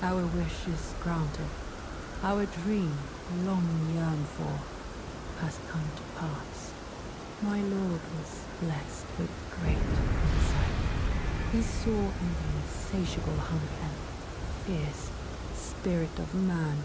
Our wish is granted. Our dream, long yearned for, has come to pass. My lord was blessed with great insight. He saw in the insatiable hunger and fierce spirit of man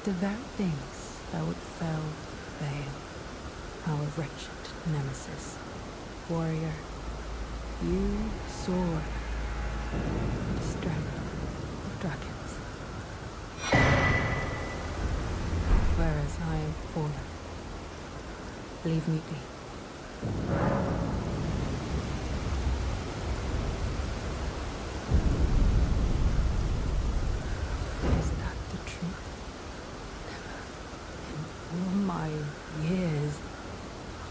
the very things that would fell Baal, our wretched nemesis. Warrior, you soar with the strength of dragons, whereas I am fallen. Leave me be. Is that the truth? Never in all my years,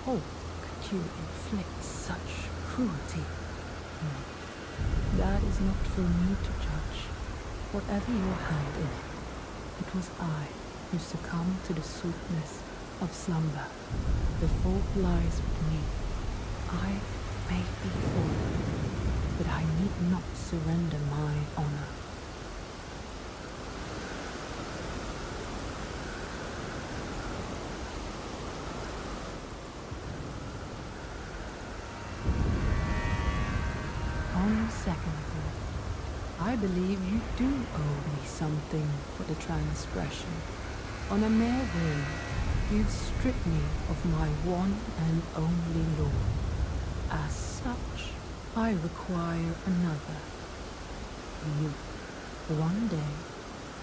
how could you inflict such cruelty? That is not for me to judge. Whatever your hand in it, it was I who succumbed to the sweetness of slumber. The fault lies with me. I may be fallen, but I need not surrender my honor. On second thought, I believe you do owe me something for the transgression. On a mere whim, you've stripped me of my one and only law. As such, I require another. You. One day,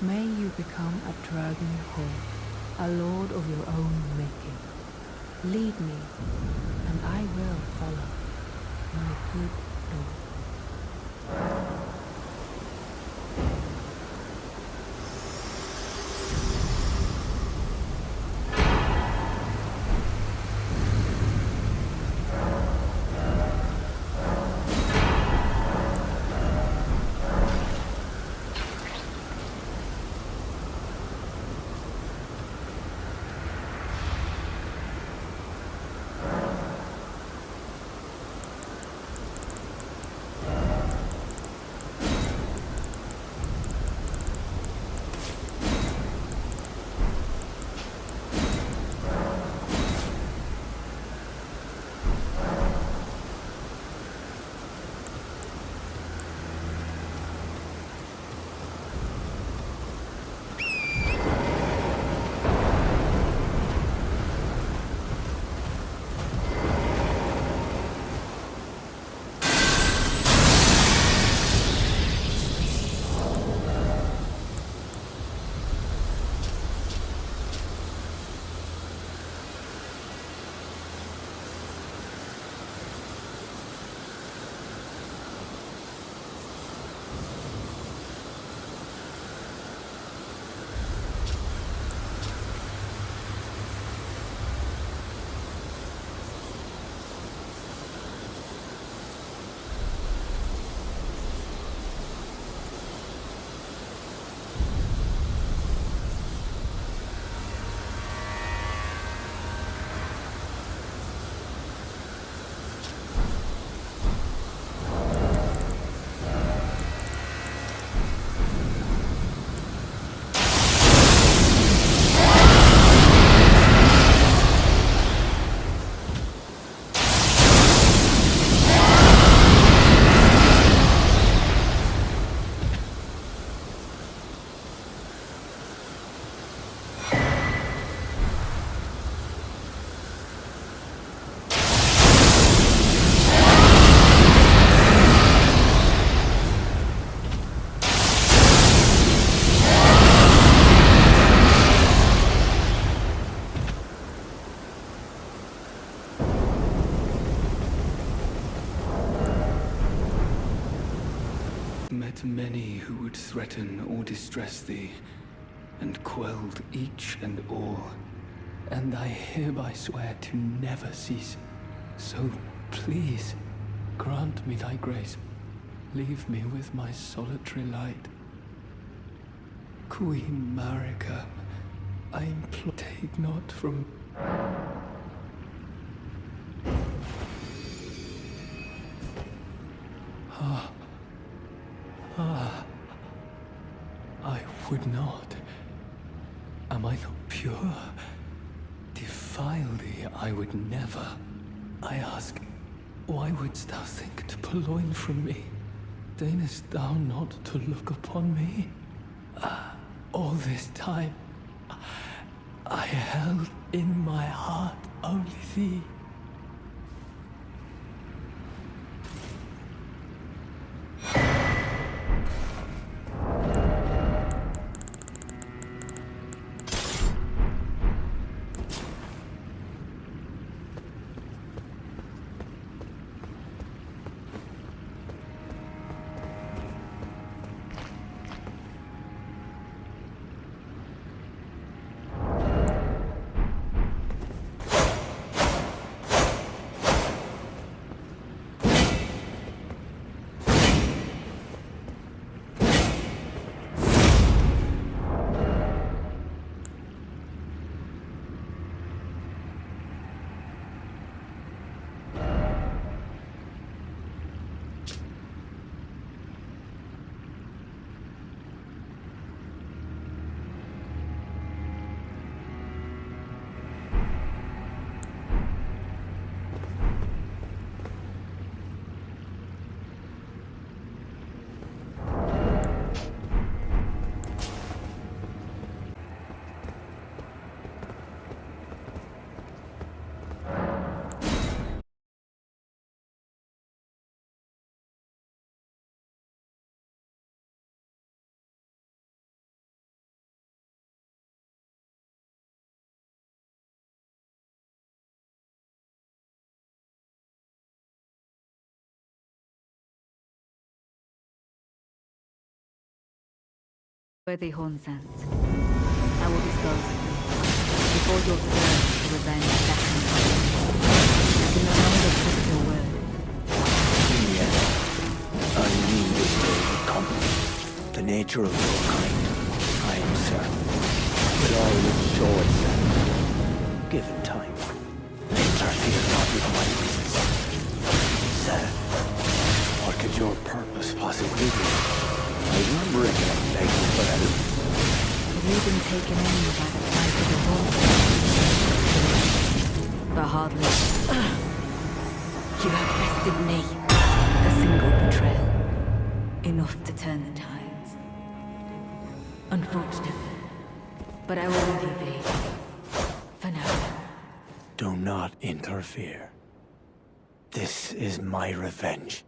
may you become a dragon whole, a lord of your own making. Lead me, and I will follow, my good lord. Met many who would threaten or distress thee, and quelled each and all, and I hereby swear to never cease. So please, grant me thy grace. Leave me with my solitary light. Queen Marika, I implore, take not from... I would not. Am I not pure? Defile thee, I would never. I ask, why wouldst thou think to purloin from me? Deignest thou not to look upon me? All this time, I held in my heart only thee. Worthy Hornsens, I will dispose of you. Before your thirst to revenge beckons, I can no longer keep your word. Yes, I knew this day would come. The nature of your kind, I am certain, will always show itself. Given time, interfere not with my business. Sir, what could your purpose possibly be? I remember it and begging for help. Have you been taken in by the plight of the horse? But hardly. You have bested me. A single betrayal. Enough to turn the tides. Unfortunate. But I will leave you be. For now. Do not interfere. This is my revenge.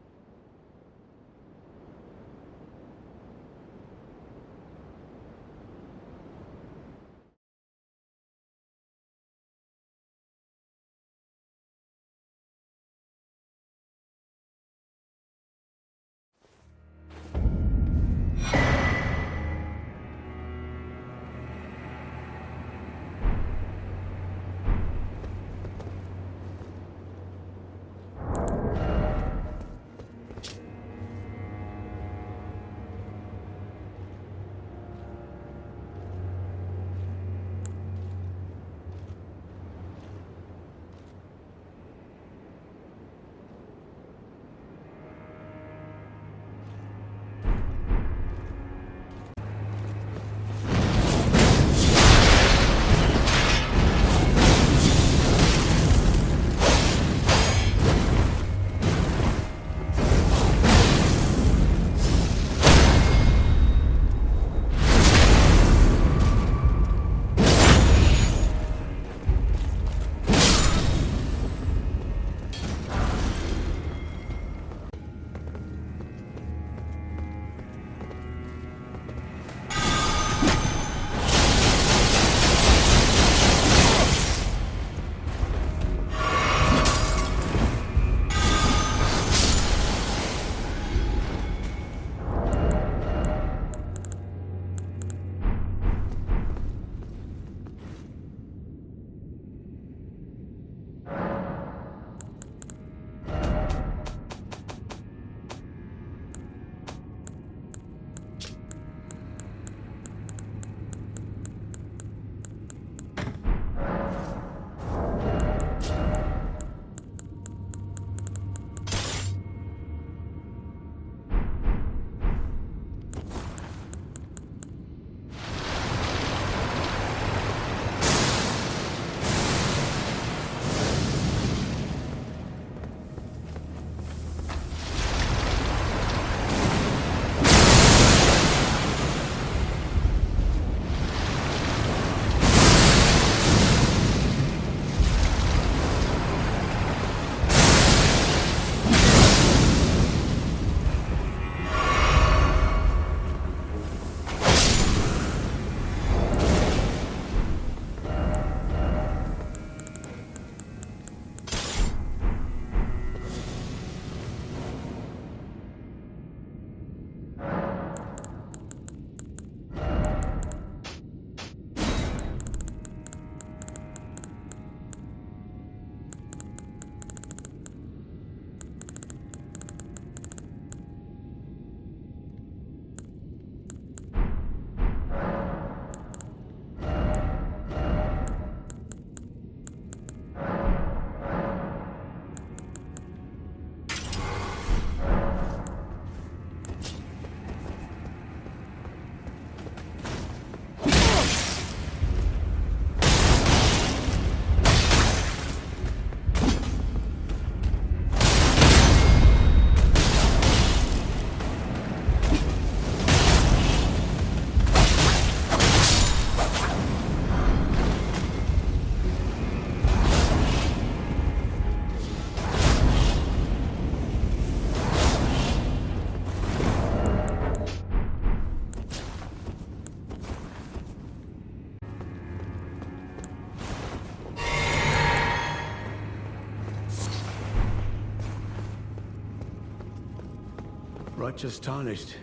Righteous Tarnished.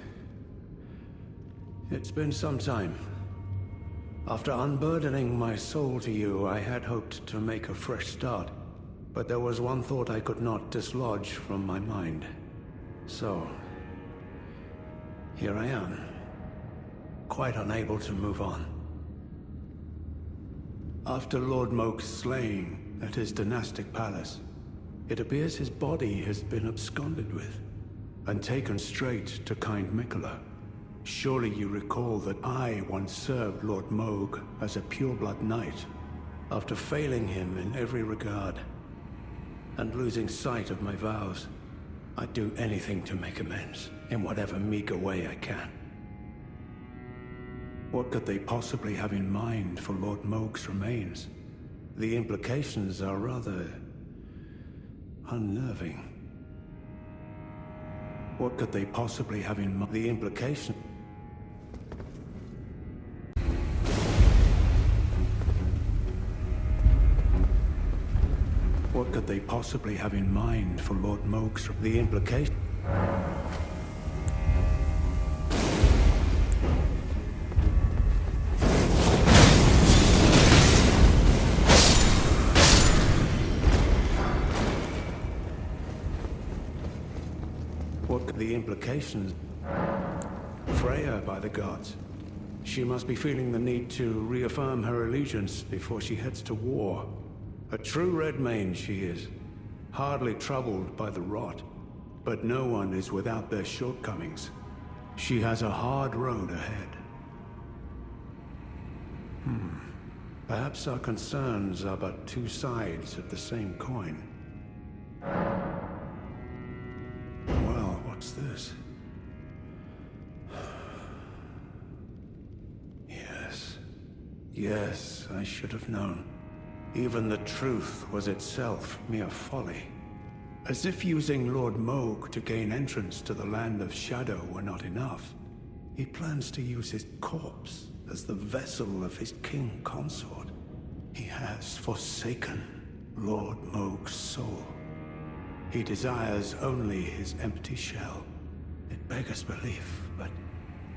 It's been some time. After unburdening my soul to you, I had hoped to make a fresh start. But there was one thought I could not dislodge from my mind. So, here I am, quite unable to move on. After Lord Moke's slaying at his dynastic palace, it appears his body has been absconded with, and taken straight to kind Mikola. Surely you recall that I once served Lord Moog as a pureblood knight, after failing him in every regard, and losing sight of my vows. I'd do anything to make amends, in whatever meager way I can. What could they possibly have in mind for Lord Moog's remains? The implications are rather unnerving. What could they possibly have in mind? The implication... What could they possibly have in mind for Lord Moog's... The implication... What could the implications... Freya, by the gods. She must be feeling the need to reaffirm her allegiance before she heads to war. A true Redmane she is, hardly troubled by the rot. But no one is without their shortcomings. She has a hard road ahead. Perhaps our concerns are but two sides of the same coin. Well, what's this? Yes, I should have known. Even the truth was itself mere folly. As if using Lord Moog to gain entrance to the Land of Shadow were not enough, he plans to use his corpse as the vessel of his king consort. He has forsaken Lord Moog's soul. He desires only his empty shell. It beggars belief, but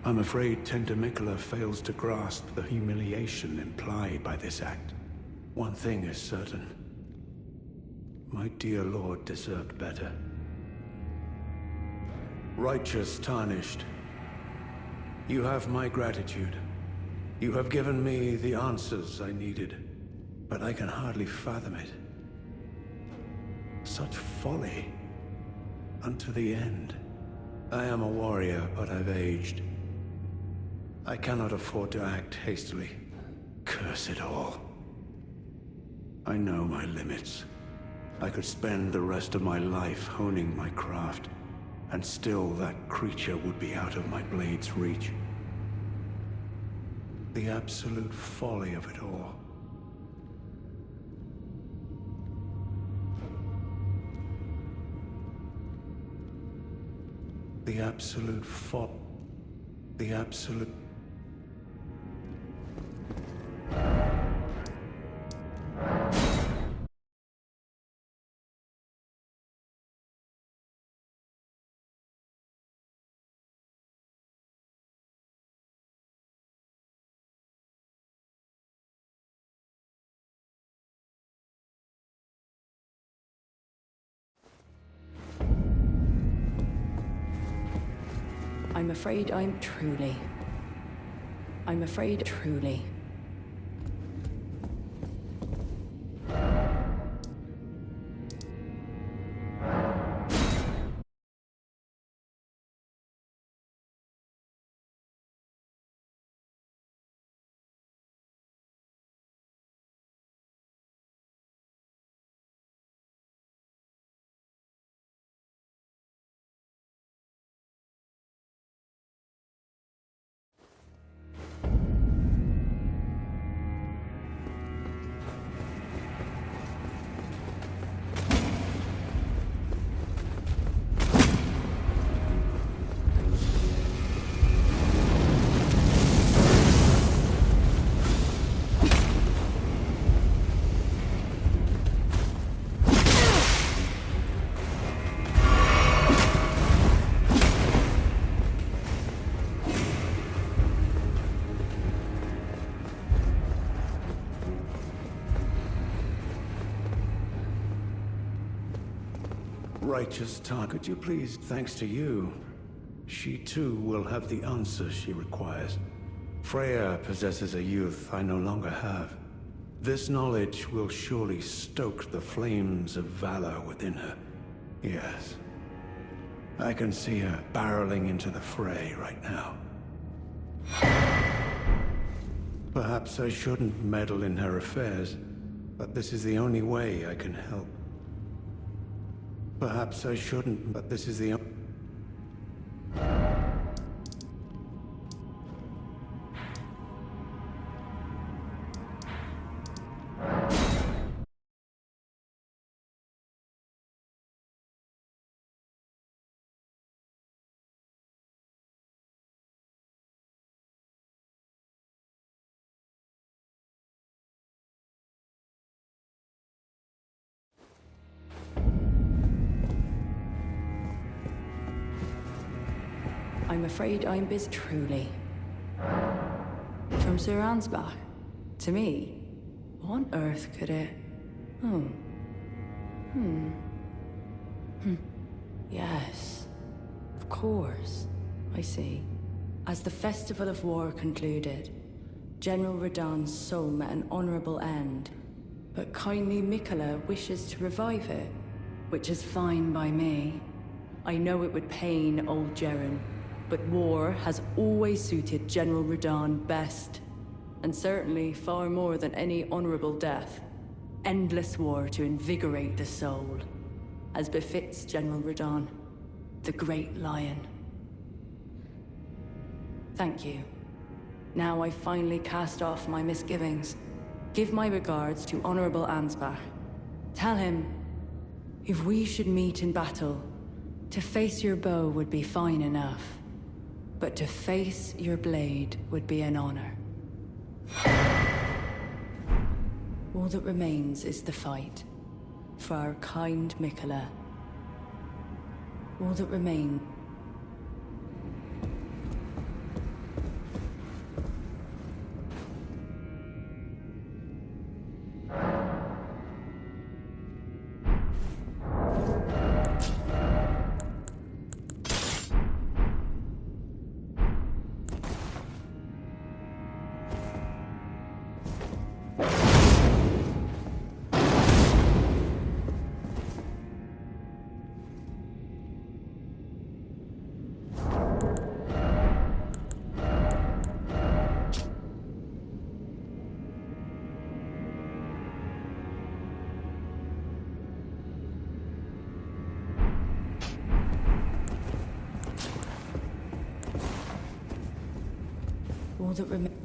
I'm afraid Tender Mikola fails to grasp the humiliation implied by this act. One thing is certain. My dear lord deserved better. Righteous Tarnished, you have my gratitude. You have given me the answers I needed, but I can hardly fathom it. Such folly. Unto the end. I am a warrior, but I've aged. I cannot afford to act hastily. Curse it all. I know my limits. I could spend the rest of my life honing my craft, and still that creature would be out of my blade's reach. The absolute folly of it all. The absolute The absolute... I'm afraid truly. Righteous Tar, could you please, thanks to you, she too will have the answers she requires. Freya possesses a youth I no longer have. This knowledge will surely stoke the flames of valor within her. Yes. I can see her barreling into the fray right now. Perhaps I shouldn't meddle in her affairs, but this is the only way I can help. Perhaps I shouldn't, but this is the only... I'm afraid I'm busy. Truly. From Sir Ansbach? To me? What on earth could it... Yes. Of course. I see. As the Festival of War concluded, General Radahn's soul met an honorable end. But kindly Mikola wishes to revive it, which is fine by me. I know it would pain old Jeren, but war has always suited General Radahn best, and certainly far more than any honorable death. Endless war to invigorate the soul, as befits General Radahn, the Great Lion. Thank you. Now I've finally cast off my misgivings. Give my regards to Honorable Ansbach. Tell him, if we should meet in battle, to face your bow would be fine enough. But to face your blade would be an honor. All that remains is the fight. For our kind Mikola. All that remains... All that remains...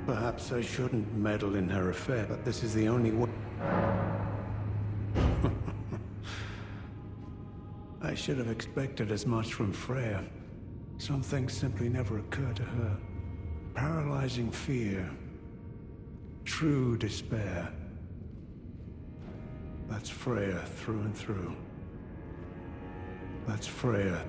Perhaps I shouldn't meddle in her affair, but this is the only way. I should have expected as much from Freya. Some things simply never occur to her. Paralyzing fear. True despair. That's Freya through and through. That's Freya.